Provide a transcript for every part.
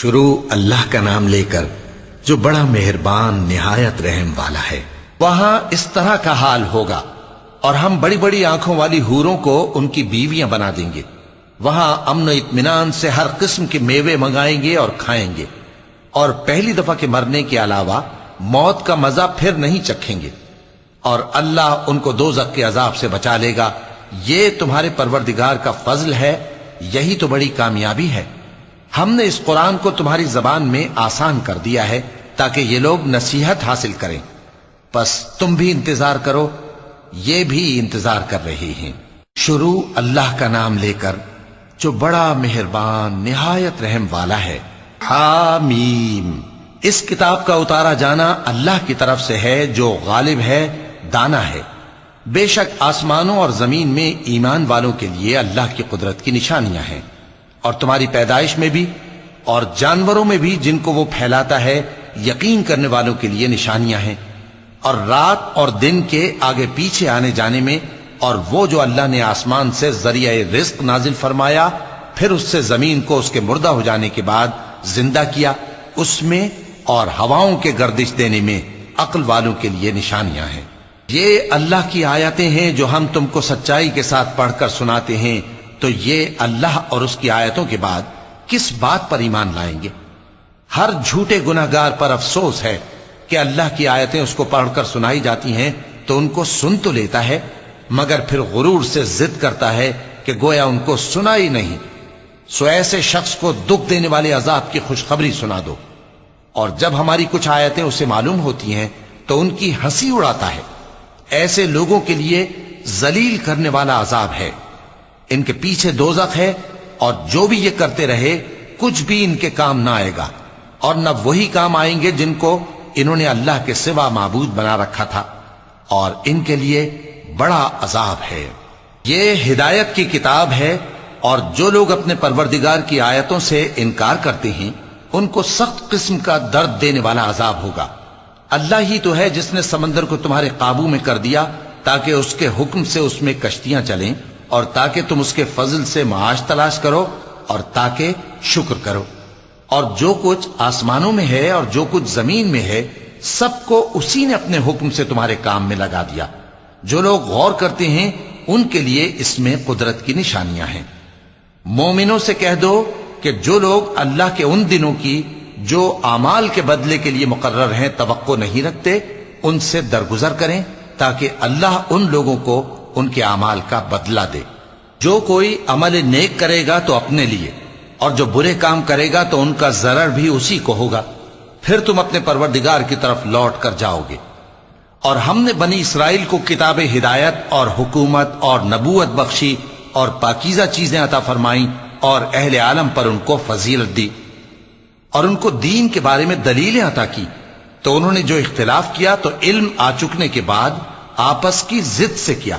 شروع اللہ کا نام لے کر جو بڑا مہربان نہایت رحم والا ہے۔ وہاں اس طرح کا حال ہوگا، اور ہم بڑی بڑی آنکھوں والی حوروں کو ان کی بیویاں بنا دیں گے۔ وہاں امن و اطمینان سے ہر قسم کے میوے منگائیں گے اور کھائیں گے، اور پہلی دفعہ کے مرنے کے علاوہ موت کا مزہ پھر نہیں چکھیں گے، اور اللہ ان کو دوزخ کے عذاب سے بچا لے گا۔ یہ تمہارے پروردگار کا فضل ہے، یہی تو بڑی کامیابی ہے۔ ہم نے اس قرآن کو تمہاری زبان میں آسان کر دیا ہے تاکہ یہ لوگ نصیحت حاصل کریں، پس تم بھی انتظار کرو، یہ بھی انتظار کر رہے ہیں۔ شروع اللہ کا نام لے کر جو بڑا مہربان نہایت رحم والا ہے۔ حامیم، اس کتاب کا اتارا جانا اللہ کی طرف سے ہے جو غالب ہے، دانا ہے۔ بے شک آسمانوں اور زمین میں ایمان والوں کے لیے اللہ کی قدرت کی نشانیاں ہیں، اور تمہاری پیدائش میں بھی اور جانوروں میں بھی جن کو وہ پھیلاتا ہے یقین کرنے والوں کے لیے نشانیاں ہیں، اور رات اور دن کے آگے پیچھے آنے جانے میں، اور وہ جو اللہ نے آسمان سے ذریعہ رزق نازل فرمایا پھر اس سے زمین کو اس کے مردہ ہو جانے کے بعد زندہ کیا، اس میں اور ہواؤں کے گردش دینے میں عقل والوں کے لیے نشانیاں ہیں۔ یہ اللہ کی آیتیں ہیں جو ہم تم کو سچائی کے ساتھ پڑھ کر سناتے ہیں، تو یہ اللہ اور اس کی آیتوں کے بعد کس بات پر ایمان لائیں گے؟ ہر جھوٹے گناہگار پر افسوس ہے کہ اللہ کی آیتیں اس کو پڑھ کر سنائی جاتی ہیں تو ان کو سن تو لیتا ہے، مگر پھر غرور سے ضد کرتا ہے کہ گویا ان کو سنا ہی نہیں۔ سو ایسے شخص کو دکھ دینے والے عذاب کی خوشخبری سنا دو، اور جب ہماری کچھ آیتیں اسے معلوم ہوتی ہیں تو ان کی ہنسی اڑاتا ہے۔ ایسے لوگوں کے لیے ذلیل کرنے والا عذاب ہے، ان کے پیچھے دوزخ ہے، اور جو بھی یہ کرتے رہے کچھ بھی ان کے کام نہ آئے گا، اور نہ وہی کام آئیں گے جن کو انہوں نے اللہ کے سوا معبود بنا رکھا تھا، اور ان کے لیے بڑا عذاب ہے۔ یہ ہدایت کی کتاب ہے، اور جو لوگ اپنے پروردگار کی آیتوں سے انکار کرتے ہیں ان کو سخت قسم کا درد دینے والا عذاب ہوگا۔ اللہ ہی تو ہے جس نے سمندر کو تمہارے قابو میں کر دیا تاکہ اس کے حکم سے اس میں کشتیاں چلیں، اور تاکہ تم اس کے فضل سے معاش تلاش کرو، اور تاکہ شکر کرو۔ اور جو کچھ آسمانوں میں ہے اور جو کچھ زمین میں ہے سب کو اسی نے اپنے حکم سے تمہارے کام میں لگا دیا۔ جو لوگ غور کرتے ہیں ان کے لیے اس میں قدرت کی نشانیاں ہیں۔ مومنوں سے کہہ دو کہ جو لوگ اللہ کے ان دنوں کی جو اعمال کے بدلے کے لیے مقرر ہیں توقع نہیں رکھتے، ان سے درگزر کریں تاکہ اللہ ان لوگوں کو ان کے اعمال کا بدلہ دے۔ جو کوئی عمل نیک کرے گا تو اپنے لیے، اور جو برے کام کرے گا تو ان کا ضرر بھی اسی کو ہوگا، پھر تم اپنے پروردگار کی طرف لوٹ کر جاؤ گے۔ اور ہم نے بنی اسرائیل کو کتاب ہدایت اور حکومت اور نبوت بخشی اور پاکیزہ چیزیں عطا فرمائیں، اور اہل عالم پر ان کو فضیلت دی، اور ان کو دین کے بارے میں دلیلیں عطا کی، تو انہوں نے جو اختلاف کیا تو علم آ چکنے کے بعد آپس کی ضد سے کیا۔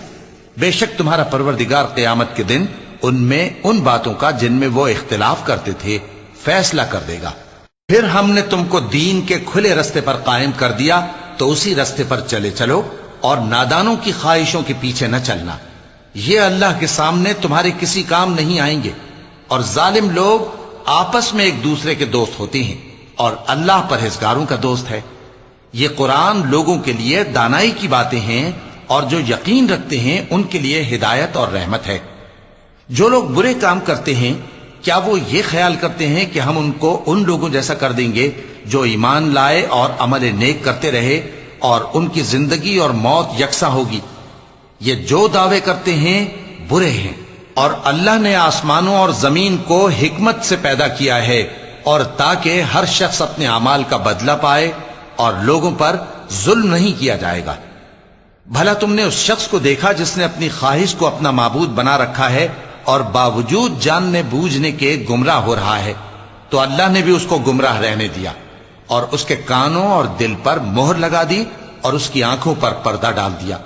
بے شک تمہارا پروردگار قیامت کے دن ان میں ان باتوں کا جن میں وہ اختلاف کرتے تھے فیصلہ کر دے گا۔ پھر ہم نے تم کو دین کے کھلے رستے پر قائم کر دیا، تو اسی رستے پر چلے چلو، اور نادانوں کی خواہشوں کے پیچھے نہ چلنا، یہ اللہ کے سامنے تمہارے کسی کام نہیں آئیں گے۔ اور ظالم لوگ آپس میں ایک دوسرے کے دوست ہوتے ہیں، اور اللہ پرہیزگاروں کا دوست ہے۔ یہ قرآن لوگوں کے لیے دانائی کی باتیں ہیں، اور جو یقین رکھتے ہیں ان کے لیے ہدایت اور رحمت ہے۔ جو لوگ برے کام کرتے ہیں کیا وہ یہ خیال کرتے ہیں کہ ہم ان کو ان لوگوں جیسا کر دیں گے جو ایمان لائے اور عمل نیک کرتے رہے، اور ان کی زندگی اور موت یکساں ہوگی؟ یہ جو دعوے کرتے ہیں برے ہیں۔ اور اللہ نے آسمانوں اور زمین کو حکمت سے پیدا کیا ہے، اور تاکہ ہر شخص اپنے اعمال کا بدلہ پائے، اور لوگوں پر ظلم نہیں کیا جائے گا۔ بھلا تم نے اس شخص کو دیکھا جس نے اپنی خواہش کو اپنا معبود بنا رکھا ہے اور باوجود جاننے بوجھنے کے گمراہ ہو رہا ہے؟ تو اللہ نے بھی اس کو گمراہ رہنے دیا، اور اس کے کانوں اور دل پر مہر لگا دی، اور اس کی آنکھوں پر پردہ ڈال دیا۔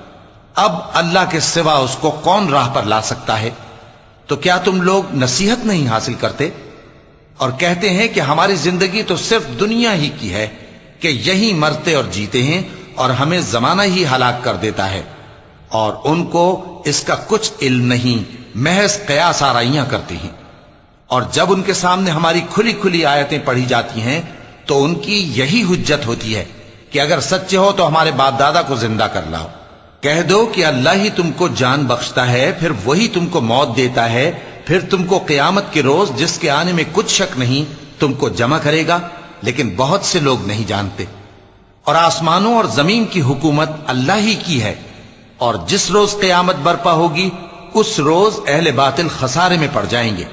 اب اللہ کے سوا اس کو کون راہ پر لا سکتا ہے؟ تو کیا تم لوگ نصیحت نہیں حاصل کرتے اور کہتے ہیں کہ ہماری زندگی تو صرف دنیا ہی کی ہے، کہ یہی مرتے اور جیتے ہیں، اور ہمیں زمانہ ہی ہلاک کر دیتا ہے، اور ان کو اس کا کچھ علم نہیں، محض قیاس آرائیاں کرتے ہیں۔ اور جب ان کے سامنے ہماری کھلی کھلی آیتیں پڑھی جاتی ہیں تو ان کی یہی حجت ہوتی ہے کہ اگر سچے ہو تو ہمارے باپ دادا کو زندہ کر لاؤ۔ کہہ دو کہ اللہ ہی تم کو جان بخشتا ہے، پھر وہی تم کو موت دیتا ہے، پھر تم کو قیامت کے روز جس کے آنے میں کچھ شک نہیں تم کو جمع کرے گا، لیکن بہت سے لوگ نہیں جانتے۔ اور آسمانوں اور زمین کی حکومت اللہ ہی کی ہے، اور جس روز قیامت برپا ہوگی اس روز اہل باطل خسارے میں پڑ جائیں گے،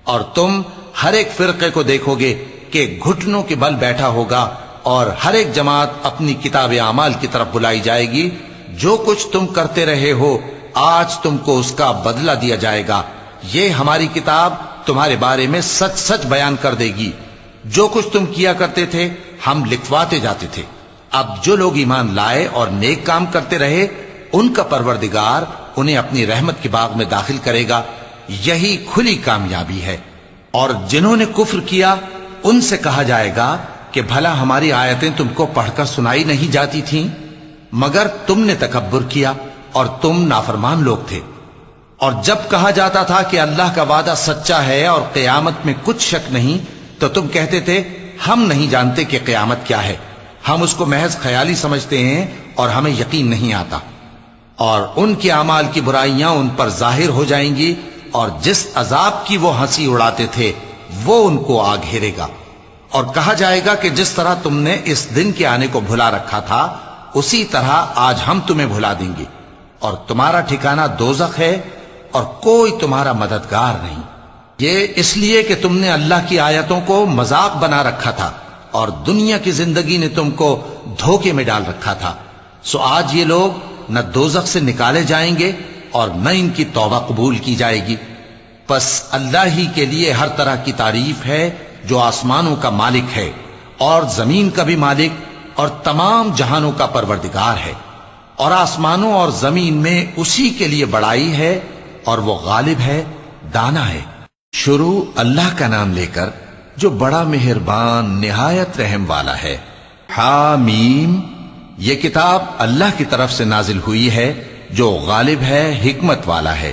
اور تم ہر ایک فرقے کو دیکھو گے کہ گھٹنوں کے بل بیٹھا ہوگا، اور ہر ایک جماعت اپنی کتاب اعمال کی طرف بلائی جائے گی۔ جو کچھ تم کرتے رہے ہو آج تم کو اس کا بدلہ دیا جائے گا، یہ ہماری کتاب تمہارے بارے میں سچ سچ بیان کر دے گی۔ جو کچھ تم کیا کرتے تھے ہم لکھواتے جاتے تھے۔ اب جو لوگ ایمان لائے اور نیک کام کرتے رہے ان کا پروردگار انہیں اپنی رحمت کے باغ میں داخل کرے گا، یہی کھلی کامیابی ہے۔ اور جنہوں نے کفر کیا ان سے کہا جائے گا کہ بھلا ہماری آیتیں تم کو پڑھ کر سنائی نہیں جاتی تھیں، مگر تم نے تکبر کیا اور تم نافرمان لوگ تھے۔ اور جب کہا جاتا تھا کہ اللہ کا وعدہ سچا ہے اور قیامت میں کچھ شک نہیں تو تم کہتے تھے ہم نہیں جانتے کہ قیامت کیا ہے، ہم اس کو محض خیالی سمجھتے ہیں اور ہمیں یقین نہیں آتا۔ اور ان کے اعمال کی برائیاں ان پر ظاہر ہو جائیں گی، اور جس عذاب کی وہ ہنسی اڑاتے تھے وہ ان کو آ گھیرے گا۔ اور کہا جائے گا کہ جس طرح تم نے اس دن کے آنے کو بھلا رکھا تھا اسی طرح آج ہم تمہیں بھلا دیں گے، اور تمہارا ٹھکانہ دوزخ ہے اور کوئی تمہارا مددگار نہیں۔ یہ اس لیے کہ تم نے اللہ کی آیتوں کو مذاق بنا رکھا تھا اور دنیا کی زندگی نے تم کو دھوکے میں ڈال رکھا تھا، سو آج یہ لوگ نہ دوزخ سے نکالے جائیں گے اور نہ ان کی توبہ قبول کی جائے گی۔ پس اللہ ہی کے لیے ہر طرح کی تعریف ہے جو آسمانوں کا مالک ہے اور زمین کا بھی مالک اور تمام جہانوں کا پروردگار ہے، اور آسمانوں اور زمین میں اسی کے لیے بڑائی ہے اور وہ غالب ہے، دانا ہے۔ شروع اللہ کا نام لے کر جو بڑا مہربان نہایت رحم والا ہے۔ حامیم، یہ کتاب اللہ کی طرف سے نازل ہوئی ہے جو غالب ہے، حکمت والا ہے۔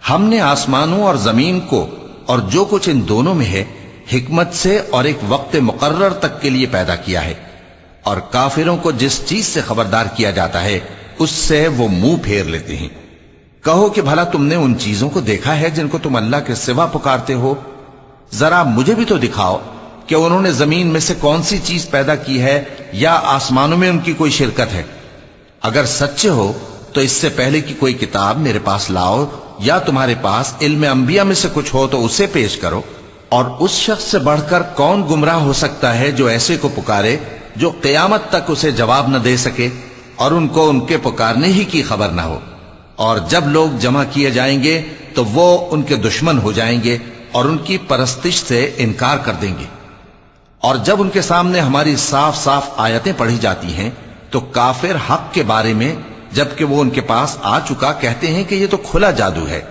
ہم نے آسمانوں اور زمین کو اور جو کچھ ان دونوں میں ہے حکمت سے اور ایک وقت مقرر تک کے لیے پیدا کیا ہے، اور کافروں کو جس چیز سے خبردار کیا جاتا ہے اس سے وہ منہ پھیر لیتے ہیں۔ کہو کہ بھلا تم نے ان چیزوں کو دیکھا ہے جن کو تم اللہ کے سوا پکارتے ہو؟ ذرا مجھے بھی تو دکھاؤ کہ انہوں نے زمین میں سے کون سی چیز پیدا کی ہے یا آسمانوں میں ان کی کوئی شرکت ہے۔ اگر سچے ہو تو اس سے پہلے کی کوئی کتاب میرے پاس لاؤ، یا تمہارے پاس علم انبیاء میں سے کچھ ہو تو اسے پیش کرو۔ اور اس شخص سے بڑھ کر کون گمراہ ہو سکتا ہے جو ایسے کو پکارے جو قیامت تک اسے جواب نہ دے سکے اور ان کو ان کے پکارنے ہی کی خبر نہ ہو۔ اور جب لوگ جمع کیے جائیں گے تو وہ ان کے دشمن ہو جائیں گے اور ان کی پرستش سے انکار کر دیں گے۔ اور جب ان کے سامنے ہماری صاف صاف آیتیں پڑھی جاتی ہیں تو کافر حق کے بارے میں جبکہ وہ ان کے پاس آ چکا کہتے ہیں کہ یہ تو کھلا جادو ہے۔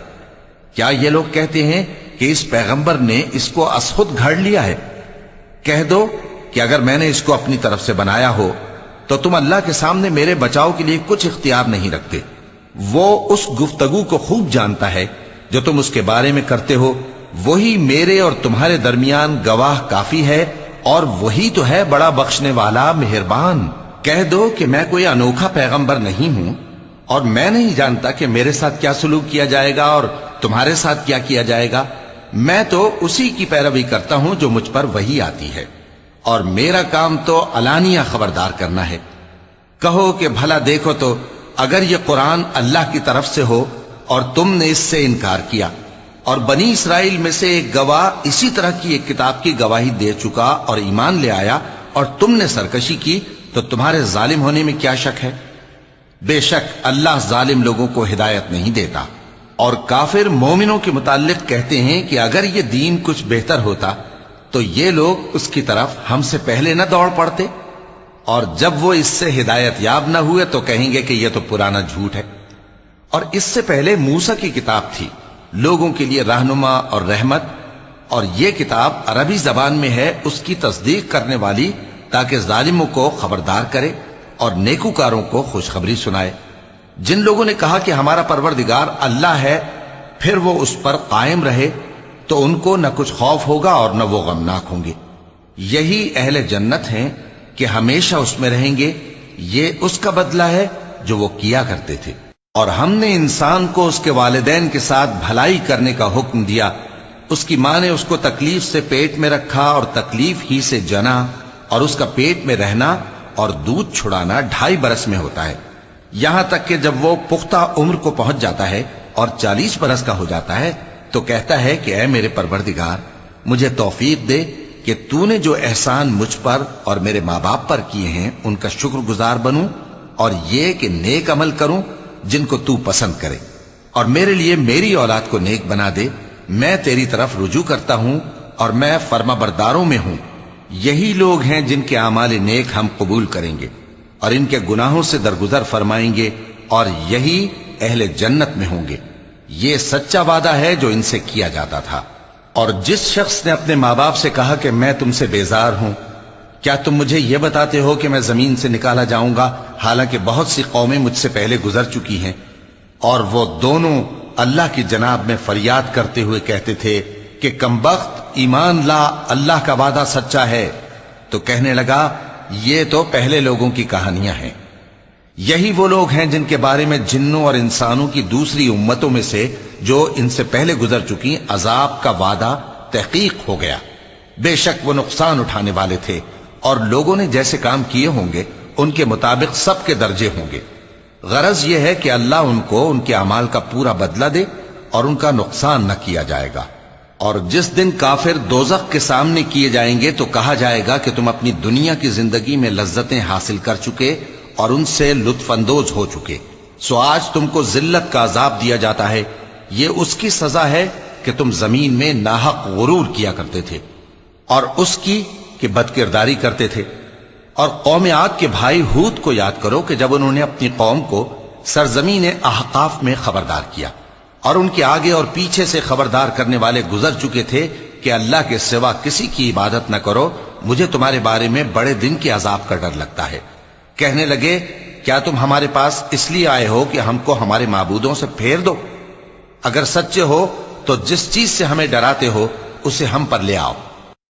کیا یہ لوگ کہتے ہیں کہ اس پیغمبر نے اس کو ازخود گھڑ لیا ہے؟ کہہ دو کہ اگر میں نے اس کو اپنی طرف سے بنایا ہو تو تم اللہ کے سامنے میرے بچاؤ کے لیے کچھ اختیار نہیں رکھتے۔ وہ اس گفتگو کو خوب جانتا ہے جو تم اس کے بارے میں کرتے ہو، وہی میرے اور تمہارے درمیان گواہ کافی ہے، اور وہی تو ہے بڑا بخشنے والا مہربان۔ کہہ دو کہ میں کوئی انوکھا پیغمبر نہیں ہوں اور میں نہیں جانتا کہ میرے ساتھ کیا سلوک کیا جائے گا اور تمہارے ساتھ کیا کیا جائے گا۔ میں تو اسی کی پیروی کرتا ہوں جو مجھ پر وحی آتی ہے، اور میرا کام تو علانیہ خبردار کرنا ہے۔ کہو کہ بھلا دیکھو تو اگر یہ قرآن اللہ کی طرف سے ہو اور تم نے اس سے انکار کیا، اور بنی اسرائیل میں سے ایک گواہ اسی طرح کی ایک کتاب کی گواہی دے چکا اور ایمان لے آیا اور تم نے سرکشی کی، تو تمہارے ظالم ہونے میں کیا شک ہے؟ بے شک اللہ ظالم لوگوں کو ہدایت نہیں دیتا۔ اور کافر مومنوں کے متعلق کہتے ہیں کہ اگر یہ دین کچھ بہتر ہوتا تو یہ لوگ اس کی طرف ہم سے پہلے نہ دوڑ پڑتے، اور جب وہ اس سے ہدایت یاب نہ ہوئے تو کہیں گے کہ یہ تو پرانا جھوٹ ہے۔ اور اس سے پہلے موسیٰ کی کتاب تھی، لوگوں کے لیے رہنما اور رحمت، اور یہ کتاب عربی زبان میں ہے اس کی تصدیق کرنے والی، تاکہ ظالموں کو خبردار کرے اور نیکوکاروں کو خوشخبری سنائے۔ جن لوگوں نے کہا کہ ہمارا پروردگار اللہ ہے، پھر وہ اس پر قائم رہے، تو ان کو نہ کچھ خوف ہوگا اور نہ وہ غمناک ہوں گے۔ یہی اہل جنت ہیں کہ ہمیشہ اس میں رہیں گے، یہ اس کا بدلہ ہے جو وہ کیا کرتے تھے۔ اور ہم نے انسان کو اس کے والدین کے ساتھ بھلائی کرنے کا حکم دیا۔ اس کی ماں نے اس کو تکلیف سے پیٹ میں رکھا اور تکلیف ہی سے جنا، اور اس کا پیٹ میں رہنا اور دودھ چھڑانا 2.5 برس میں ہوتا ہے، یہاں تک کہ جب وہ پختہ عمر کو پہنچ جاتا ہے اور 40 برس کا ہو جاتا ہے تو کہتا ہے کہ اے میرے پروردگار، مجھے توفیق دے کہ تو نے جو احسان مجھ پر اور میرے ماں باپ پر کیے ہیں ان کا شکر گزار بنوں، اور یہ کہ نیک عمل کروں جن کو تو پسند کرے، اور میرے لیے میری اولاد کو نیک بنا دے۔ میں تیری طرف رجوع کرتا ہوں اور میں فرما برداروں میں ہوں۔ یہی لوگ ہیں جن کے اعمال نیک ہم قبول کریں گے اور ان کے گناہوں سے درگزر فرمائیں گے، اور یہی اہل جنت میں ہوں گے۔ یہ سچا وعدہ ہے جو ان سے کیا جاتا تھا۔ اور جس شخص نے اپنے ماں باپ سے کہا کہ میں تم سے بیزار ہوں، کیا تم مجھے یہ بتاتے ہو کہ میں زمین سے نکالا جاؤں گا، حالانکہ بہت سی قومیں مجھ سے پہلے گزر چکی ہیں؟ اور وہ دونوں اللہ کی جناب میں فریاد کرتے ہوئے کہتے تھے کہ کمبخت، ایمان لا، اللہ کا وعدہ سچا ہے۔ تو کہنے لگا یہ تو پہلے لوگوں کی کہانیاں ہیں۔ یہی وہ لوگ ہیں جن کے بارے میں جنوں اور انسانوں کی دوسری امتوں میں سے جو ان سے پہلے گزر چکی عذاب کا وعدہ تحقیق ہو گیا۔ بے شک وہ نقصان اٹھانے والے تھے، اور لوگوں نے جیسے کام کیے ہوں گے ان کے مطابق سب کے درجے ہوں گے۔ غرض یہ ہے کہ اللہ ان کو ان کے اعمال کا پورا بدلہ دے اور ان کا نقصان نہ کیا جائے گا۔ اور جس دن کافر دوزخ کے سامنے کیے جائیں گے تو کہا جائے گا کہ تم اپنی دنیا کی زندگی میں لذتیں حاصل کر چکے اور ان سے لطف اندوز ہو چکے، سو آج تم کو ذلت کا عذاب دیا جاتا ہے۔ یہ اس کی سزا ہے کہ تم زمین میں ناحق غرور کیا کرتے تھے، اور اس کی کہ بد کرداری کرتے تھے۔ اور قوم عاد کے بھائی ہود کو یاد کرو کہ جب انہوں نے اپنی قوم کو سرزمین احقاف میں خبردار کیا، اور ان کے آگے اور پیچھے سے خبردار کرنے والے گزر چکے تھے کہ اللہ کے سوا کسی کی عبادت نہ کرو، مجھے تمہارے بارے میں بڑے دن کے عذاب کا ڈر لگتا ہے۔ کہنے لگے کیا تم ہمارے پاس اس لیے آئے ہو کہ ہم کو ہمارے معبودوں سے پھیر دو؟ اگر سچے ہو تو جس چیز سے ہمیں ڈراتے ہو اسے ہم پر لے آؤ۔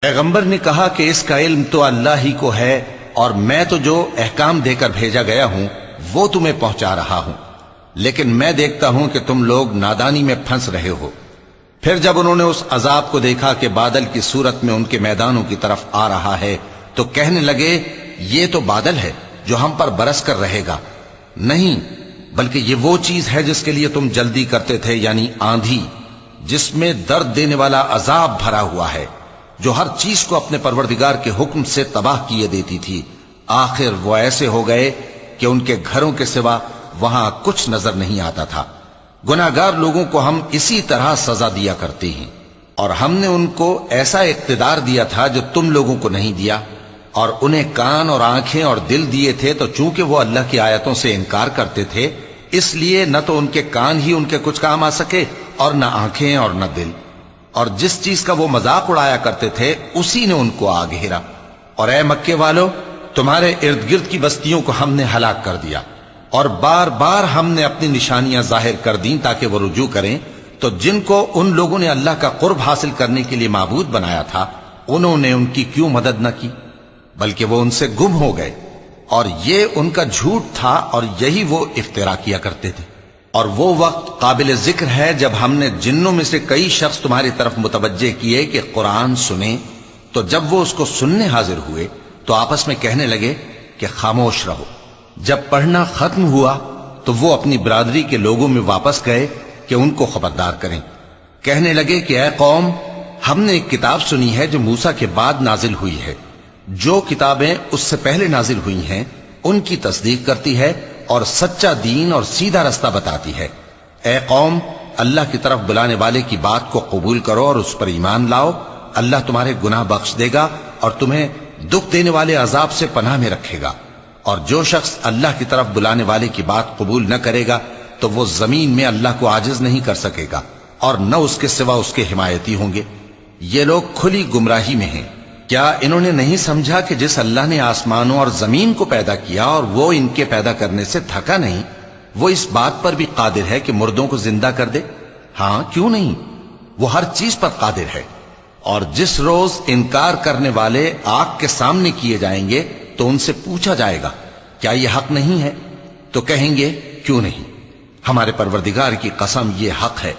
پیغمبر نے کہا کہ اس کا علم تو اللہ ہی کو ہے، اور میں تو جو احکام دے کر بھیجا گیا ہوں وہ تمہیں پہنچا رہا ہوں، لیکن میں دیکھتا ہوں کہ تم لوگ نادانی میں پھنس رہے ہو۔ پھر جب انہوں نے اس عذاب کو دیکھا کہ بادل کی صورت میں ان کے میدانوں کی طرف آ رہا ہے تو کہنے لگے یہ تو بادل ہے جو ہم پر برس کر رہے گا۔ نہیں، بلکہ یہ وہ چیز ہے جس کے لیے تم جلدی کرتے تھے، یعنی آندھی، جس میں درد دینے والا عذاب بھرا ہوا ہے، جو ہر چیز کو اپنے پروردگار کے حکم سے تباہ کیے دیتی تھی۔ آخر وہ ایسے ہو گئے کہ ان کے گھروں کے سوا وہاں کچھ نظر نہیں آتا تھا۔ گناہگار لوگوں کو ہم اسی طرح سزا دیا کرتے ہیں، اور ہم نے ان کو ایسا اقتدار دیا تھا جو تم لوگوں کو نہیں دیا، اور انہیں کان اور آنکھیں اور دل دیے تھے، تو چونکہ وہ اللہ کی آیتوں سے انکار کرتے تھے اس لیے نہ تو ان کے کان ہی ان کے کچھ کام آ سکے اور نہ آنکھیں اور نہ دل، اور جس چیز کا وہ مذاق اڑایا کرتے تھے اسی نے ان کو آ گھیرا۔ اور اے مکے والو، تمہارے ارد گرد کی بستیوں کو ہم نے ہلاک کر دیا، اور بار بار ہم نے اپنی نشانیاں ظاہر کر دیں تاکہ وہ رجوع کریں، تو جن کو ان لوگوں نے اللہ کا قرب حاصل کرنے کے لیے معبود بنایا تھا انہوں نے ان کی کیوں مدد نہ کی، بلکہ وہ ان سے گم ہو گئے، اور یہ ان کا جھوٹ تھا اور یہی وہ افترا کیا کرتے تھے۔ اور وہ وقت قابل ذکر ہے جب ہم نے جنوں میں سے کئی شخص تمہاری طرف متوجہ کیے کہ قرآن سنیں، تو جب وہ اس کو سننے حاضر ہوئے تو آپس میں کہنے لگے کہ خاموش رہو۔ جب پڑھنا ختم ہوا تو وہ اپنی برادری کے لوگوں میں واپس گئے کہ ان کو خبردار کریں۔ کہنے لگے کہ اے قوم، ہم نے ایک کتاب سنی ہے جو موسیٰ کے بعد نازل ہوئی ہے، جو کتابیں اس سے پہلے نازل ہوئی ہیں ان کی تصدیق کرتی ہے اور سچا دین اور سیدھا رستہ بتاتی ہے۔ اے قوم، اللہ کی طرف بلانے والے کی بات کو قبول کرو اور اس پر ایمان لاؤ، اللہ تمہارے گناہ بخش دے گا اور تمہیں دکھ دینے والے عذاب سے پناہ میں رکھے گا۔ اور جو شخص اللہ کی طرف بلانے والے کی بات قبول نہ کرے گا تو وہ زمین میں اللہ کو عاجز نہیں کر سکے گا، اور نہ اس کے سوا اس کے حمایتی ہوں گے۔ یہ لوگ کھلی گمراہی میں ہیں۔ کیا انہوں نے نہیں سمجھا کہ جس اللہ نے آسمانوں اور زمین کو پیدا کیا اور وہ ان کے پیدا کرنے سے تھکا نہیں، وہ اس بات پر بھی قادر ہے کہ مردوں کو زندہ کر دے؟ ہاں، کیوں نہیں؟ وہ ہر چیز پر قادر ہے۔ اور جس روز انکار کرنے والے آگ کے سامنے کیے جائیں گے تو ان سے پوچھا جائے گا کیا یہ حق نہیں ہے؟ تو کہیں گے کیوں نہیں، ہمارے پروردگار کی قسم یہ حق ہے۔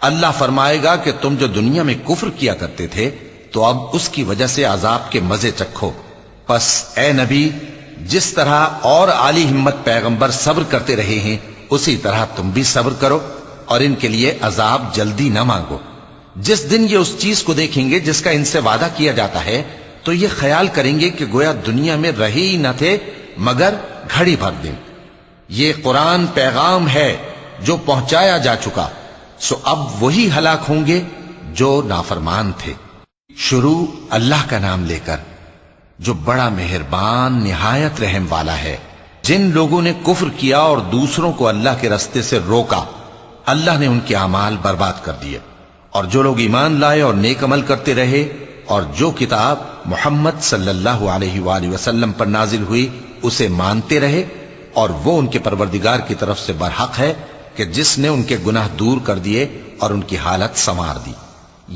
اللہ فرمائے گا کہ تم جو دنیا میں کفر کیا کرتے تھے تو اب اس کی وجہ سے عذاب کے مزے چکھو۔ پس اے نبی، جس طرح اور عالی ہمت پیغمبر صبر کرتے رہے ہیں اسی طرح تم بھی صبر کرو، اور ان کے لیے عذاب جلدی نہ مانگو۔ جس دن یہ اس چیز کو دیکھیں گے جس کا ان سے وعدہ کیا جاتا ہے تو یہ خیال کریں گے کہ گویا دنیا میں رہے ہی نہ تھے مگر گھڑی بھر دن۔ یہ قرآن پیغام ہے جو پہنچایا جا چکا، سو اب وہی ہلاک ہوں گے جو نافرمان تھے۔ شروع اللہ کا نام لے کر جو بڑا مہربان نہایت رحم والا ہے۔ جن لوگوں نے کفر کیا اور دوسروں کو اللہ کے رستے سے روکا، اللہ نے ان کے اعمال برباد کر دیے، اور جو لوگ ایمان لائے اور نیک عمل کرتے رہے اور جو کتاب محمد صلی اللہ علیہ وآلہ وسلم پر نازل ہوئی اسے مانتے رہے، اور وہ ان کے پروردگار کی طرف سے برحق ہے کہ جس نے ان کے گناہ دور کر دیے اور ان کی حالت سنوار دی۔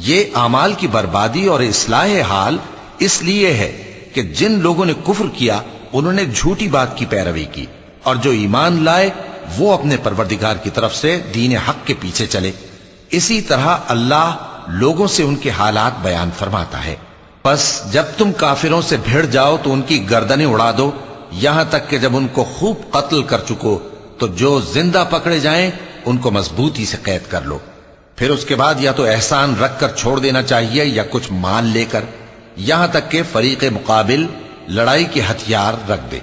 یہ اعمال کی بربادی اور اصلاح حال اس لیے ہے کہ جن لوگوں نے کفر کیا انہوں نے جھوٹی بات کی پیروی کی، اور جو ایمان لائے وہ اپنے پروردگار کی طرف سے دین حق کے پیچھے چلے۔ اسی طرح اللہ لوگوں سے ان کے حالات بیان فرماتا ہے۔ پس جب تم کافروں سے بھیڑ جاؤ تو ان کی گردنیں اڑا دو، یہاں تک کہ جب ان کو خوب قتل کر چکو تو جو زندہ پکڑے جائیں ان کو مضبوطی سے قید کر لو۔ پھر اس کے بعد یا تو احسان رکھ کر چھوڑ دینا چاہیے یا کچھ مال لے کر، یہاں تک کہ فریق مقابل لڑائی کے ہتھیار رکھ دے۔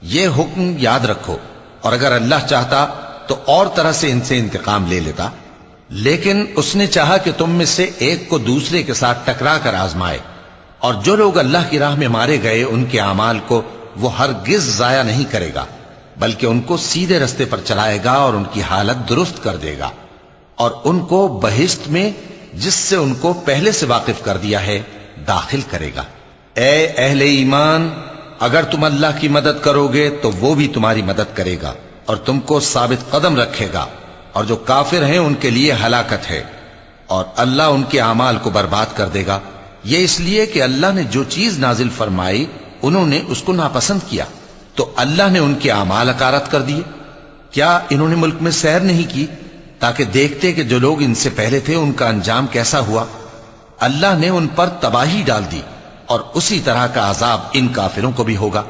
یہ حکم یاد رکھو، اور اگر اللہ چاہتا تو اور طرح سے ان سے انتقام لے لیتا، لیکن اس نے چاہا کہ تم میں سے ایک کو دوسرے کے ساتھ ٹکرا کر آزمائے۔ اور جو لوگ اللہ کی راہ میں مارے گئے ان کے اعمال کو وہ ہرگز ضائع نہیں کرے گا، بلکہ ان کو سیدھے رستے پر چلائے گا اور ان کی حالت درست کر دے گا، اور ان کو بہشت میں جس سے ان کو پہلے سے واقف کر دیا ہے داخل کرے گا۔ اے اہل ایمان، اگر تم اللہ کی مدد کرو گے تو وہ بھی تمہاری مدد کرے گا اور تم کو ثابت قدم رکھے گا، اور جو کافر ہیں ان کے لیے ہلاکت ہے، اور اللہ ان کے اعمال کو برباد کر دے گا۔ یہ اس لیے کہ اللہ نے جو چیز نازل فرمائی انہوں نے اس کو ناپسند کیا، تو اللہ نے ان کے اعمال اکارت کر دیے۔ کیا انہوں نے ملک میں سیر نہیں کی تاکہ دیکھتے کہ جو لوگ ان سے پہلے تھے ان کا انجام کیسا ہوا؟ اللہ نے ان پر تباہی ڈال دی، اور اسی طرح کا عذاب ان کافروں کو بھی ہوگا۔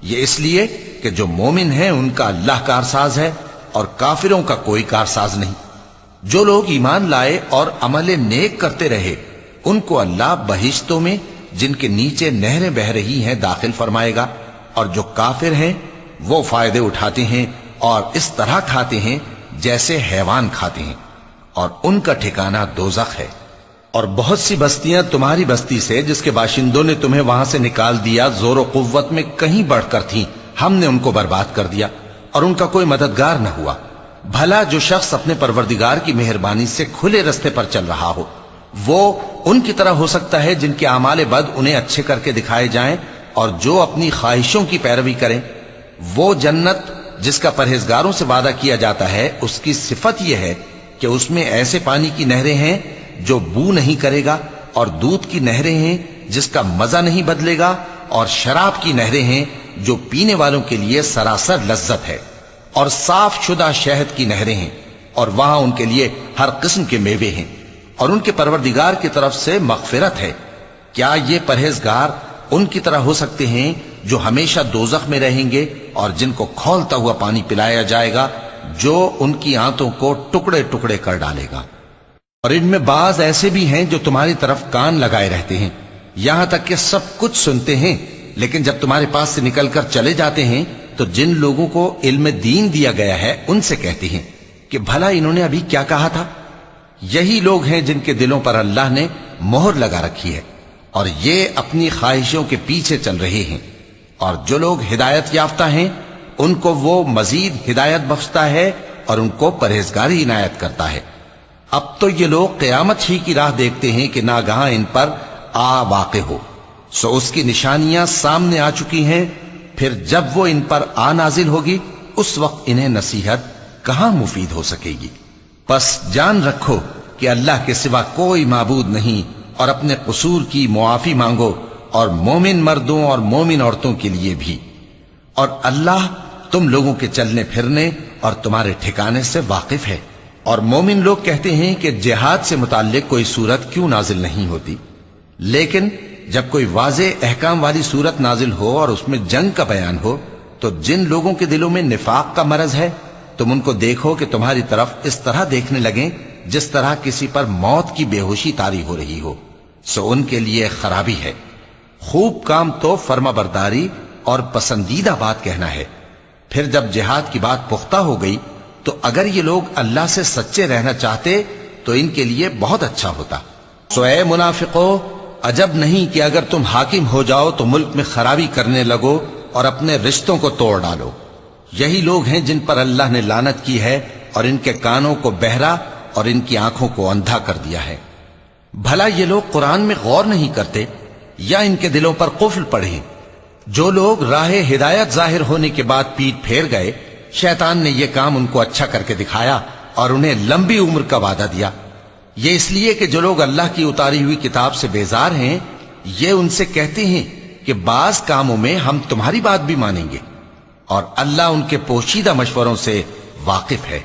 یہ اس لیے کہ جو مومن ہیں ان کا اللہ کارساز ہے اور کافروں کا کوئی کارساز نہیں۔ جو لوگ ایمان لائے اور عمل نیک کرتے رہے ان کو اللہ بہشتوں میں جن کے نیچے نہریں بہ رہی ہیں داخل فرمائے گا، اور جو کافر ہیں وہ فائدے اٹھاتے ہیں اور اس طرح کھاتے ہیں جیسے حیوان کھاتے ہیں، اور ان کا ٹھکانہ دوزخ ہے۔ اور بہت سی بستیاں تمہاری بستی سے جس کے باشندوں نے تمہیں وہاں سے نکال دیا زور و قوت میں کہیں بڑھ کر تھیں، ہم نے ان کو برباد کر دیا اور ان کا کوئی مددگار نہ ہوا۔ بھلا جو شخص اپنے پروردگار کی مہربانی سے کھلے رستے پر چل رہا ہو وہ ان کی طرح ہو سکتا ہے جن کے اعمال بد انہیں اچھے کر کے دکھائے جائیں، اور جو اپنی خواہشوں کی پیروی کریں۔ وہ جنت جس کا پرہیزگاروں سے وعدہ کیا جاتا ہے اس کی صفت یہ ہے کہ اس میں ایسے پانی کی نہریں ہیں جو بو نہیں کرے گا، اور دودھ کی نہریں ہیں جس کا مزہ نہیں بدلے گا، اور شراب کی نہریں ہیں جو پینے والوں کے لیے سراسر لذت ہے، اور صاف شدہ شہد کی نہریں ہیں، اور وہاں ان کے لیے ہر قسم کے میوے ہیں، اور ان کے پروردگار کی طرف سے مغفرت ہے۔ کیا یہ پرہیزگار ان کی طرح ہو سکتے ہیں جو ہمیشہ دوزخ میں رہیں گے اور جن کو کھولتا ہوا پانی پلایا جائے گا جو ان کی آنتوں کو ٹکڑے ٹکڑے کر ڈالے گا؟ اور ان میں بعض ایسے بھی ہیں جو تمہاری طرف کان لگائے رہتے ہیں، یہاں تک کہ سب کچھ سنتے ہیں، لیکن جب تمہارے پاس سے نکل کر چلے جاتے ہیں تو جن لوگوں کو علم دین دیا گیا ہے ان سے کہتے ہیں کہ بھلا انہوں نے ابھی کیا کہا تھا؟ یہی لوگ ہیں جن کے دلوں پر اللہ نے مہر لگا رکھی ہے اور یہ اپنی خواہشوں کے پیچھے چل رہے ہیں، اور جو لوگ ہدایت یافتہ ہیں ان کو وہ مزید ہدایت بخشتا ہے اور ان کو پرہیزگاری عنایت کرتا ہے۔ اب تو یہ لوگ قیامت ہی کی راہ دیکھتے ہیں کہ ناگہاں ان پر آ واقع ہو، سو اس کی نشانیاں سامنے آ چکی ہیں، پھر جب وہ ان پر آ نازل ہوگی اس وقت انہیں نصیحت کہاں مفید ہو سکے گی۔ پس جان رکھو کہ کہ اللہ کے سوا کوئی معبود نہیں اور اپنے قصور کی معافی مانگو، اور مومن مردوں اور مومن عورتوں کے لیے بھی، اور اللہ تم لوگوں کے چلنے پھرنے اور تمہارے ٹھکانے سے واقف ہے۔ اور مومن لوگ کہتے ہیں کہ جہاد سے متعلق کوئی صورت کیوں نازل نہیں ہوتی، لیکن جب کوئی واضح احکام والی صورت نازل ہو اور اس میں جنگ کا بیان ہو تو جن لوگوں کے دلوں میں نفاق کا مرض ہے تم ان کو دیکھو کہ تمہاری طرف اس طرح دیکھنے لگیں جس طرح کسی پر موت کی بے ہوشی طاری ہو رہی ہو، سو ان کے لیے خرابی ہے۔ خوب کام تو فرما برداری اور پسندیدہ بات کہنا ہے۔ پھر جب جہاد کی بات پختہ ہو گئی تو اگر یہ لوگ اللہ سے سچے رہنا چاہتے تو ان کے لیے بہت اچھا ہوتا۔ سو اے منافقو، عجب نہیں کہ اگر تم حاکم ہو جاؤ تو ملک میں خرابی کرنے لگو اور اپنے رشتوں کو توڑ ڈالو۔ یہی لوگ ہیں جن پر اللہ نے لعنت کی ہے اور ان کے کانوں کو بہرا اور ان کی آنکھوں کو اندھا کر دیا ہے۔ بھلا یہ لوگ قرآن میں غور نہیں کرتے یا ان کے دلوں پر قفل پڑے؟ جو لوگ راہ ہدایت ظاہر ہونے کے بعد پیٹ پھیر گئے، شیطان نے یہ کام ان کو اچھا کر کے دکھایا اور انہیں لمبی عمر کا وعدہ دیا۔ یہ اس لیے کہ جو لوگ اللہ کی اتاری ہوئی کتاب سے بیزار ہیں یہ ان سے کہتے ہیں کہ بعض کاموں میں ہم تمہاری بات بھی مانیں گے، اور اللہ ان کے پوشیدہ مشوروں سے واقف ہے۔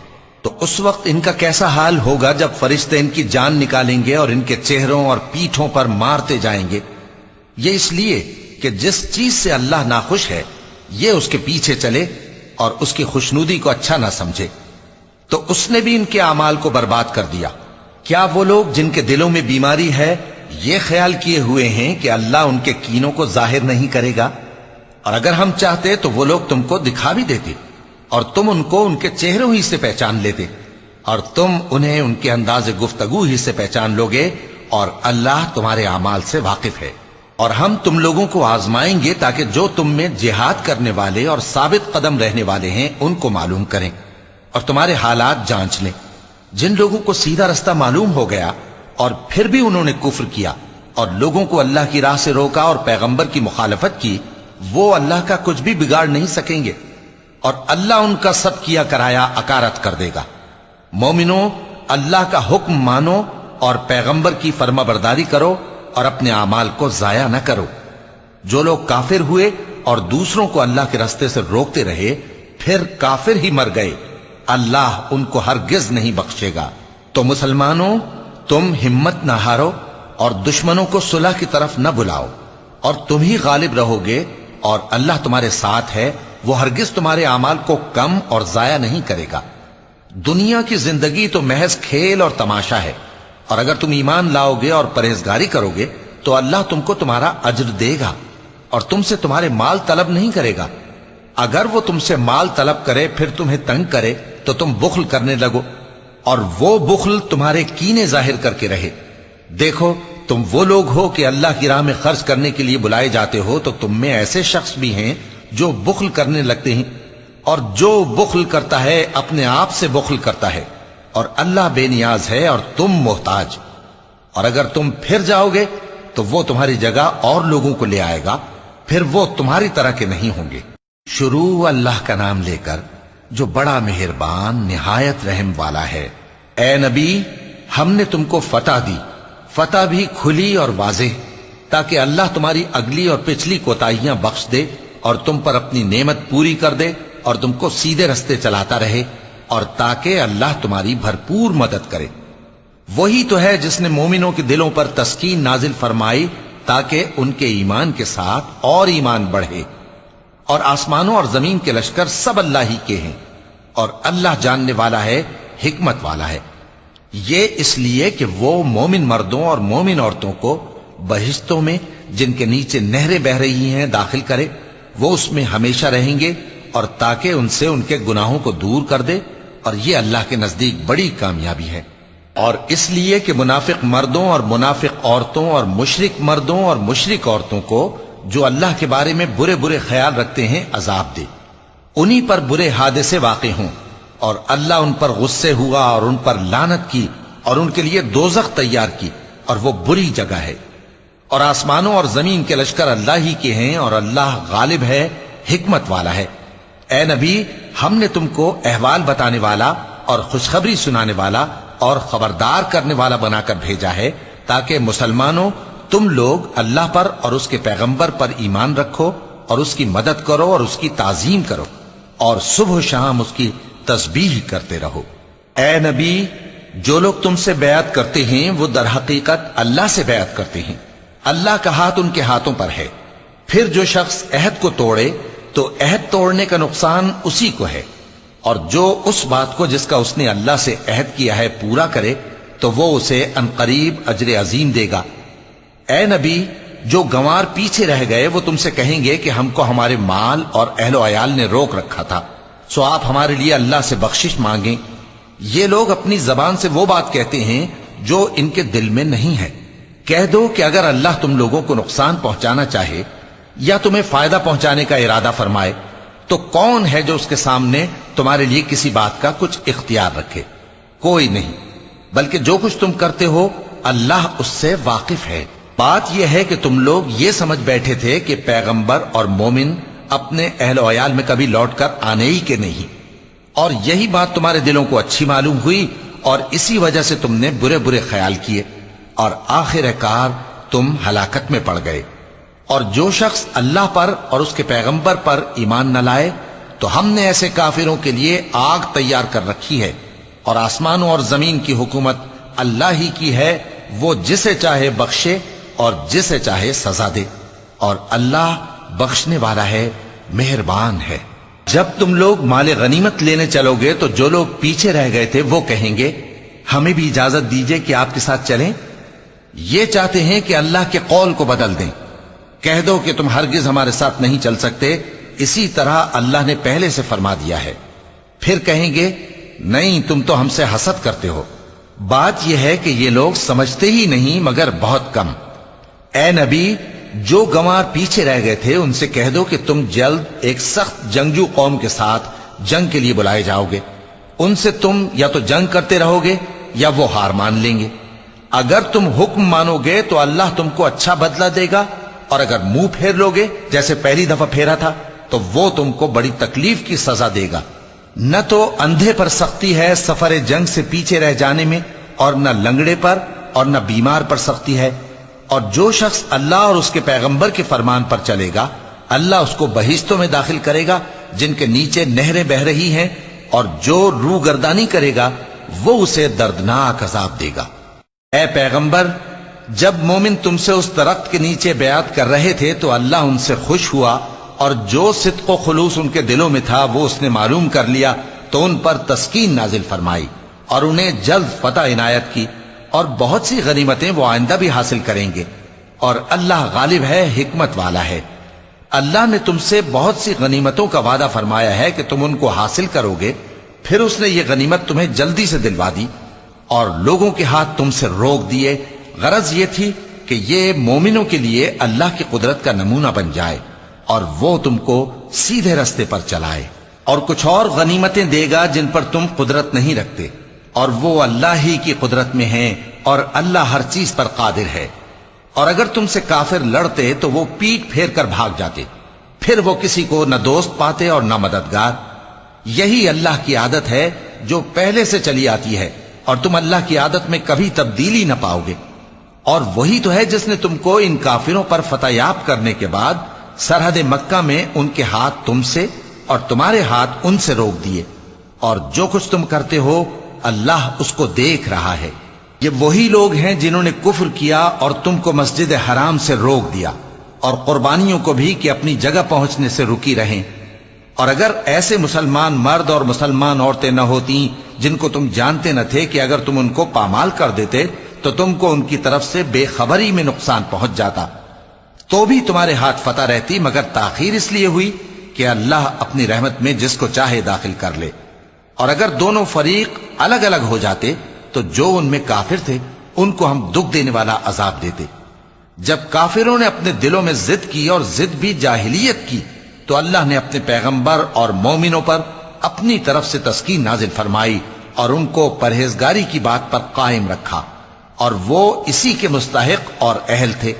تو اس وقت ان کا کیسا حال ہوگا جب فرشتے ان کی جان نکالیں گے اور ان کے چہروں اور پیٹھوں پر مارتے جائیں گے۔ یہ اس لیے کہ جس چیز سے اللہ ناخوش ہے یہ اس کے پیچھے چلے اور اس کی خوشنودی کو اچھا نہ سمجھے، تو اس نے بھی ان کے اعمال کو برباد کر دیا۔ کیا وہ لوگ جن کے دلوں میں بیماری ہے یہ خیال کیے ہوئے ہیں کہ اللہ ان کے کینوں کو ظاہر نہیں کرے گا؟ اور اگر ہم چاہتے تو وہ لوگ تم کو دکھا بھی دیتے اور تم ان کو ان کے چہروں ہی سے پہچان لیتے، اور تم انہیں ان کے انداز گفتگو ہی سے پہچان لوگے، اور اللہ تمہارے اعمال سے واقف ہے۔ اور ہم تم لوگوں کو آزمائیں گے تاکہ جو تم میں جہاد کرنے والے اور ثابت قدم رہنے والے ہیں ان کو معلوم کریں اور تمہارے حالات جانچ لیں۔ جن لوگوں کو سیدھا رستہ معلوم ہو گیا اور پھر بھی انہوں نے کفر کیا اور لوگوں کو اللہ کی راہ سے روکا اور پیغمبر کی مخالفت کی، وہ اللہ کا کچھ بھی بگاڑ نہیں سکیں گے، اور اللہ ان کا سب کیا کرایا اکارت کر دے گا۔ مومنوں، اللہ کا حکم مانو اور پیغمبر کی فرما برداری کرو اور اپنے اعمال کو ضائع نہ کرو۔ جو لوگ کافر ہوئے اور دوسروں کو اللہ کے راستے سے روکتے رہے پھر کافر ہی مر گئے، اللہ ان کو ہرگز نہیں بخشے گا۔ تو مسلمانوں، تم ہمت نہ ہارو اور دشمنوں کو صلح کی طرف نہ بلاؤ، اور تم ہی غالب رہو گے، اور اللہ تمہارے ساتھ ہے، وہ ہرگز تمہارے اعمال کو کم اور ضائع نہیں کرے گا۔ دنیا کی زندگی تو محض کھیل اور تماشا ہے، اور اگر تم ایمان لاؤ گے اور پرہیزگاری کرو گے تو اللہ تم کو تمہارا اجر دے گا اور تم سے تمہارے مال طلب نہیں کرے گا۔ اگر وہ تم سے مال طلب کرے پھر تمہیں تنگ کرے تو تم بخل کرنے لگو، اور وہ بخل تمہارے کینے ظاہر کر کے رہے۔ دیکھو، تم وہ لوگ ہو کہ اللہ کی راہ میں خرچ کرنے کے لیے بلائے جاتے ہو، تو تم میں ایسے شخص بھی ہیں جو بخل کرنے لگتے ہیں، اور جو بخل کرتا ہے اپنے آپ سے بخل کرتا ہے، اور اللہ بے نیاز ہے اور تم محتاج۔ اور اگر تم پھر جاؤ گے تو وہ تمہاری جگہ اور لوگوں کو لے آئے گا، پھر وہ تمہاری طرح کے نہیں ہوں گے۔ شروع اللہ کا نام لے کر جو بڑا مہربان نہایت رحم والا ہے۔ اے نبی، ہم نے تم کو فتح دی، فتح بھی کھلی اور واضح، تاکہ اللہ تمہاری اگلی اور پچھلی کوتاہیاں بخش دے اور تم پر اپنی نعمت پوری کر دے اور تم کو سیدھے رستے چلاتا رہے، اور تاکہ اللہ تمہاری بھرپور مدد کرے۔ وہی تو ہے جس نے مومنوں کے دلوں پر تسکین نازل فرمائی تاکہ ان کے ایمان کے ساتھ اور ایمان بڑھے۔ اور آسمانوں اور زمین کے لشکر سب اللہ ہی کے ہیں، اور اللہ جاننے والا ہے، حکمت والا ہے۔ یہ اس لیے کہ وہ مومن مردوں اور مومن عورتوں کو بہشتوں میں جن کے نیچے نہریں بہ رہی ہیں داخل کرے، وہ اس میں ہمیشہ رہیں گے، اور تاکہ ان سے ان کے گناہوں کو دور کر دے، اور یہ اللہ کے نزدیک بڑی کامیابی ہے۔ اور اس لیے کہ منافق مردوں اور منافق عورتوں اور مشرک مردوں اور مشرک عورتوں کو جو اللہ کے بارے میں برے برے خیال رکھتے ہیں عذاب دے، انہی پر برے حادثے واقع ہوں، اور اللہ ان پر غصے ہوا اور ان پر لعنت کی اور ان کے لیے دوزخ تیار کی، اور وہ بری جگہ ہے۔ اور آسمانوں اور زمین کے لشکر اللہ ہی کے ہیں، اور اللہ غالب ہے، حکمت والا ہے۔ اے نبی، ہم نے تم کو احوال بتانے والا اور خوشخبری سنانے والا اور خبردار کرنے والا بنا کر بھیجا ہے تاکہ مسلمانوں تم لوگ اللہ پر اور اس کے پیغمبر پر ایمان رکھو اور اس کی مدد کرو اور اس کی تعظیم کرو اور صبح و شام اس کی تسبیح کرتے رہو۔ اے نبی، جو لوگ تم سے بیعت کرتے ہیں وہ در حقیقت اللہ سے بیعت کرتے ہیں، اللہ کا ہاتھ ان کے ہاتھوں پر ہے۔ پھر جو شخص عہد کو توڑے تو عہد توڑنے کا نقصان اسی کو ہے، اور جو اس بات کو جس کا اس نے اللہ سے عہد کیا ہے پورا کرے تو وہ اسے عنقریب اجر عظیم دے گا۔ اے نبی، جو گنوار پیچھے رہ گئے وہ تم سے کہیں گے کہ ہم کو ہمارے مال اور اہل و عیال نے روک رکھا تھا، سو آپ ہمارے لیے اللہ سے بخشش مانگیں۔ یہ لوگ اپنی زبان سے وہ بات کہتے ہیں جو ان کے دل میں نہیں ہے۔ کہہ دو کہ اگر اللہ تم لوگوں کو نقصان پہنچانا چاہے یا تمہیں فائدہ پہنچانے کا ارادہ فرمائے تو کون ہے جو اس کے سامنے تمہارے لیے کسی بات کا کچھ اختیار رکھے؟ کوئی نہیں، بلکہ جو کچھ تم کرتے ہو اللہ اس سے واقف ہے۔ بات یہ ہے کہ تم لوگ یہ سمجھ بیٹھے تھے کہ پیغمبر اور مومن اپنے اہل و عیال میں کبھی لوٹ کر آنے ہی کے نہیں، اور یہی بات تمہارے دلوں کو اچھی معلوم ہوئی اور اسی وجہ سے تم نے برے برے خیال کیے اور آخر کار تم ہلاکت میں پڑ گئے۔ اور جو شخص اللہ پر اور اس کے پیغمبر پر ایمان نہ لائے تو ہم نے ایسے کافروں کے لیے آگ تیار کر رکھی ہے، اور آسمانوں اور زمین کی حکومت اللہ ہی کی ہے، وہ جسے چاہے بخشے اور جسے چاہے سزا دے، اور اللہ بخشنے والا ہے، مہربان ہے۔ جب تم لوگ مال غنیمت لینے چلو گے تو جو لوگ پیچھے رہ گئے تھے وہ کہیں گے ہمیں بھی اجازت دیجئے کہ آپ کے ساتھ چلیں۔ یہ چاہتے ہیں کہ اللہ کے قول کو بدل دیں۔ کہہ دو کہ تم ہرگز ہمارے ساتھ نہیں چل سکتے، اسی طرح اللہ نے پہلے سے فرما دیا ہے۔ پھر کہیں گے نہیں، تم تو ہم سے حسد کرتے ہو۔ بات یہ ہے کہ یہ لوگ سمجھتے ہی نہیں مگر بہت کم۔ اے نبی، جو گنوار پیچھے رہ گئے تھے ان سے کہہ دو کہ تم جلد ایک سخت جنگجو قوم کے ساتھ جنگ کے لیے بلائے جاؤ گے، ان سے تم یا تو جنگ کرتے رہو گے یا وہ ہار مان لیں گے۔ اگر تم حکم مانو گے تو اللہ تم کو اچھا بدلہ دے گا، اور اگر منہ پھیر لو گے جیسے پہلی دفعہ پھیرا تھا تو وہ تم کو بڑی تکلیف کی سزا دے گا۔ نہ تو اندھے پر سختی ہے سفر جنگ سے پیچھے رہ جانے میں، اور نہ لنگڑے پر اور نہ بیمار پر سختی ہے، اور جو شخص اللہ اور اس کے پیغمبر کے فرمان پر چلے گا اللہ اس کو بہشتوں میں داخل کرے گا جن کے نیچے نہریں بہ رہی ہیں، اور جو روح گردانی کرے گا وہ اسے دردناک عذاب دے گا۔ اے پیغمبر، جب مومن تم سے اس درخت کے نیچے بیعت کر رہے تھے تو اللہ ان سے خوش ہوا، اور جو صدق و خلوص ان کے دلوں میں تھا وہ اس نے معلوم کر لیا تو ان پر تسکین نازل فرمائی اور انہیں جلد فتح عنایت کی، اور بہت سی غنیمتیں وہ آئندہ بھی حاصل کریں گے، اور اللہ غالب ہے، حکمت والا ہے۔ اللہ نے تم سے بہت سی غنیمتوں کا وعدہ فرمایا ہے کہ تم ان کو حاصل کرو گے، پھر اس نے یہ غنیمت تمہیں جلدی سے دلوا دی اور لوگوں کے ہاتھ تم سے روک دیے۔ غرض یہ تھی کہ یہ مومنوں کے لیے اللہ کی قدرت کا نمونہ بن جائے اور وہ تم کو سیدھے رستے پر چلائے، اور کچھ اور غنیمتیں دے گا جن پر تم قدرت نہیں رکھتے، اور وہ اللہ ہی کی قدرت میں ہیں، اور اللہ ہر چیز پر قادر ہے۔ اور اگر تم سے کافر لڑتے تو وہ پیٹ پھیر کر بھاگ جاتے، پھر وہ کسی کو نہ دوست پاتے اور نہ مددگار۔ یہی اللہ کی عادت ہے جو پہلے سے چلی آتی ہے، اور تم اللہ کی عادت میں کبھی تبدیلی نہ پاؤ گے۔ اور وہی تو ہے جس نے تم کو ان کافروں پر فتح یاب کرنے کے بعد سرحد مکہ میں ان کے ہاتھ تم سے اور تمہارے ہاتھ ان سے روک دیے، اور جو کچھ تم کرتے ہو اللہ اس کو دیکھ رہا ہے۔ یہ وہی لوگ ہیں جنہوں نے کفر کیا اور تم کو مسجد حرام سے روک دیا، اور قربانیوں کو بھی کہ اپنی جگہ پہنچنے سے رکی رہیں۔ اور اگر ایسے مسلمان مرد اور مسلمان عورتیں نہ ہوتی جن کو تم جانتے نہ تھے کہ اگر تم ان کو پامال کر دیتے تو تم کو ان کی طرف سے بے خبری میں نقصان پہنچ جاتا، تو بھی تمہارے ہاتھ فتح رہتی، مگر تاخیر اس لیے ہوئی کہ اللہ اپنی رحمت میں جس کو چاہے داخل کر لے۔ اور اگر دونوں فریق الگ الگ ہو جاتے تو جو ان میں کافر تھے ان کو ہم دکھ دینے والا عذاب دیتے۔ جب کافروں نے اپنے دلوں میں ضد کی، اور ضد بھی جاہلیت کی، تو اللہ نے اپنے پیغمبر اور مومنوں پر اپنی طرف سے تسکین نازل فرمائی اور ان کو پرہیزگاری کی بات پر قائم رکھا، اور وہ اسی کے مستحق اور اہل تھے،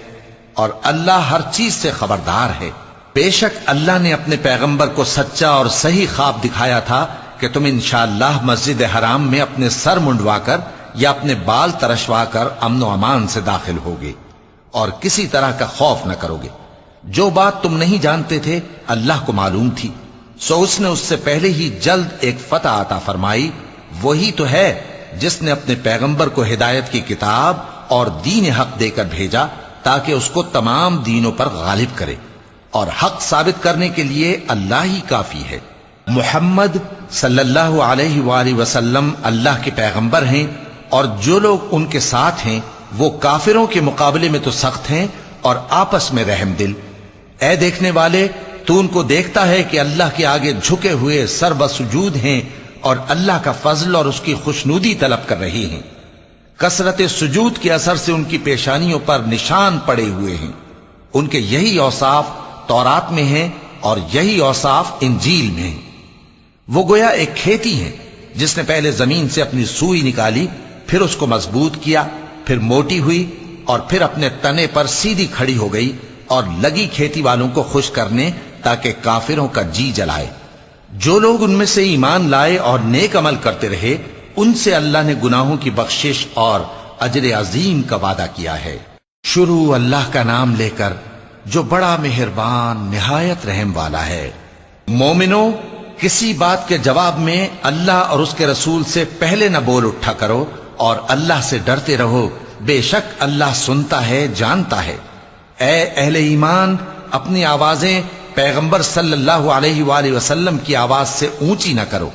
اور اللہ ہر چیز سے خبردار ہے۔ بے شک اللہ نے اپنے پیغمبر کو سچا اور صحیح خواب دکھایا تھا کہ تم انشاءاللہ مسجد حرام میں اپنے سر منڈوا کر یا اپنے بال ترشوا کر امن و امان سے داخل ہوگے اور کسی طرح کا خوف نہ کرو گے۔ جو بات تم نہیں جانتے تھے اللہ کو معلوم تھی، سو اس نے اس سے پہلے ہی جلد ایک فتح عطا فرمائی۔ وہی تو ہے جس نے اپنے پیغمبر کو ہدایت کی کتاب اور دین حق دے کر بھیجا تاکہ اس کو تمام دینوں پر غالب کرے، اور حق ثابت کرنے کے لیے اللہ ہی کافی ہے۔ محمد صلی اللہ علیہ وآلہ وسلم اللہ کے پیغمبر ہیں، اور جو لوگ ان کے ساتھ ہیں وہ کافروں کے مقابلے میں تو سخت ہیں اور آپس میں رحم دل۔ اے دیکھنے والے، تو ان کو دیکھتا ہے کہ اللہ کے آگے جھکے ہوئے سر بسجود ہیں اور اللہ کا فضل اور اس کی خوشنودی طلب کر رہی ہیں۔ کثرت سجود کے اثر سے ان کی پیشانیوں پر نشان پڑے ہوئے ہیں۔ ان کے یہی اوصاف تورات میں ہیں اور یہی اوصاف انجیل میں ہیں۔ وہ گویا ایک کھیتی ہے جس نے پہلے زمین سے اپنی سوئی نکالی، پھر اس کو مضبوط کیا، پھر موٹی ہوئی اور پھر اپنے تنے پر سیدھی کھڑی ہو گئی، اور لگی کھیتی والوں کو خوش کرنے تاکہ کافروں کا جی جلائے۔ جو لوگ ان میں سے ایمان لائے اور نیک عمل کرتے رہے، ان سے اللہ نے گناہوں کی بخشش اور اجر عظیم کا وعدہ کیا ہے۔ شروع اللہ کا نام لے کر جو بڑا مہربان نہایت رحم والا ہے۔ مومنو، کسی بات کے جواب میں اللہ اور اس کے رسول سے پہلے نہ بول اٹھا کرو، اور اللہ سے ڈرتے رہو، بے شک اللہ سنتا ہے، جانتا ہے۔ اے اہل ایمان، اپنی آوازیں پیغمبر صلی اللہ علیہ وآلہ وسلم کی آواز سے اونچی نہ کرو،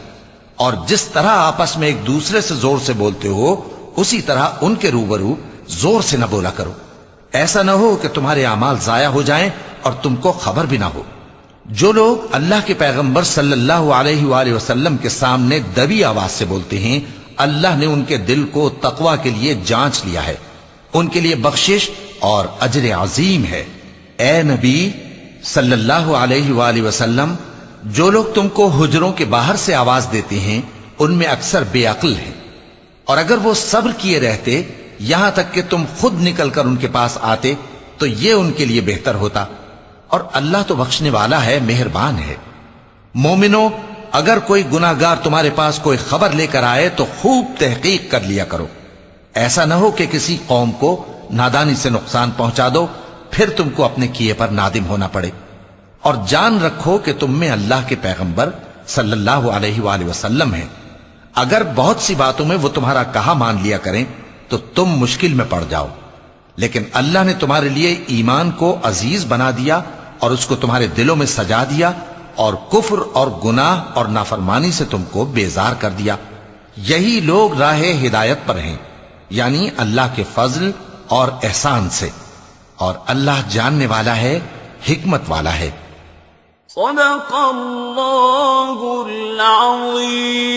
اور جس طرح آپس میں ایک دوسرے سے زور سے بولتے ہو اسی طرح ان کے روبرو زور سے نہ بولا کرو، ایسا نہ ہو کہ تمہارے اعمال ضائع ہو جائیں اور تم کو خبر بھی نہ ہو۔ جو لوگ اللہ کے پیغمبر صلی اللہ علیہ وآلہ وسلم کے سامنے دبی آواز سے بولتے ہیں، اللہ نے ان کے دل کو تقوی کے لیے جانچ لیا ہے، ان کے لیے بخشش اور اجر عظیم ہے۔ اے نبی صلی اللہ علیہ وآلہ وسلم، جو لوگ تم کو حجروں کے باہر سے آواز دیتے ہیں ان میں اکثر بے عقل ہیں، اور اگر وہ صبر کیے رہتے یہاں تک کہ تم خود نکل کر ان کے پاس آتے تو یہ ان کے لیے بہتر ہوتا، اور اللہ تو بخشنے والا ہے، مہربان ہے۔ مومنو، اگر کوئی گناہگار تمہارے پاس کوئی خبر لے کر آئے تو خوب تحقیق کر لیا کرو، ایسا نہ ہو کہ کسی قوم کو نادانی سے نقصان پہنچا دو، پھر تم کو اپنے کیے پر نادم ہونا پڑے۔ اور جان رکھو کہ تم میں اللہ کے پیغمبر صلی اللہ علیہ وآلہ وسلم ہیں، اگر بہت سی باتوں میں وہ تمہارا کہا مان لیا کریں تو تم مشکل میں پڑ جاؤ، لیکن اللہ نے تمہارے لیے ایمان کو عزیز بنا دیا اور اس کو تمہارے دلوں میں سجا دیا، اور کفر اور گناہ اور نافرمانی سے تم کو بیزار کر دیا۔ یہی لوگ راہ ہدایت پر ہیں، یعنی اللہ کے فضل اور احسان سے، اور اللہ جاننے والا ہے، حکمت والا ہے۔ صدق اللہ العظیم۔